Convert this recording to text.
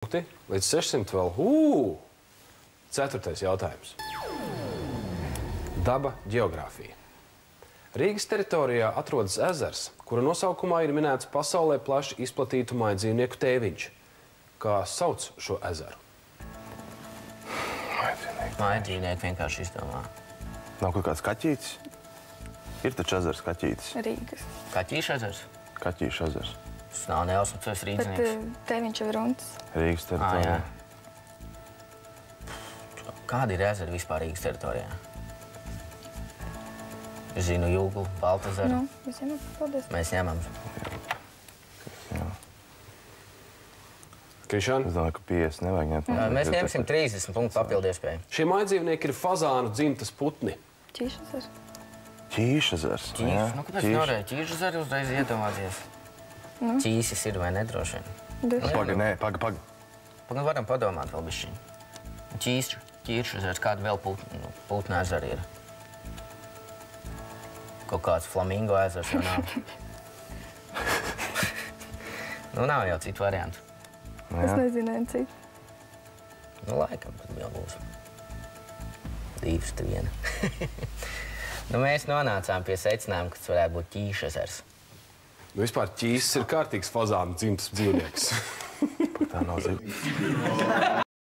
Līdz 600 vēl. Ceturtais jautājums. Daba ģeogrāfija. Rīgas teritorijā atrodas ezers, kura nosaukumā ir minēts pasaulē plaši izplatītu mājdzīvnieku tēviņš. Kā sauc šo ezeru? Mājdzīvnieki vienkārši izdomā. Nav kaut kāds kaķītis? Ir taču ezers kaķītis. Rīgas. Kaķīšu ezers? Kaķīšu ezers. Tas nav neuzsmucējs rīdzinieks. Bet tēviņš jau ir runts. Rīgas teritorijā. Kādi ir ezeri vispār Rīgas teritorijā? Es zinu Jūglu, Baltazaru. Es zinu, paldies. Mēs ņemam. Krišāni? Es domāju, ka 50 nevajag ņemt. Mēs ņemsim 30 punktu papildu iespēju. Šie mājdzīvnieki ir fazānu dzimtas putni. Ķīšas. Ķīša ezers. Nu, kāpēc nevarēja ķīšu ezeri uzreiz iedomāties? Ķīsis ir vai nedroši vien? Paga. Pagaid varam padomāt vēl bišķiņ. Ķīšu ezers, kādi vēl putnu ezeri ir? Kaut kāds flamingo ezers jau nav. Nu, nav jau citu variantu. Es nezinu, citu. Nu, laikam, tad jau būs. 2, 1. Nu, mēs nonācām pie secinājuma, ka tas varētu būt ķīšu ezers. Nu, vispār ķīsis ir kārtīgs fazānu dzimtas dzīvnieks. Tā nav zina.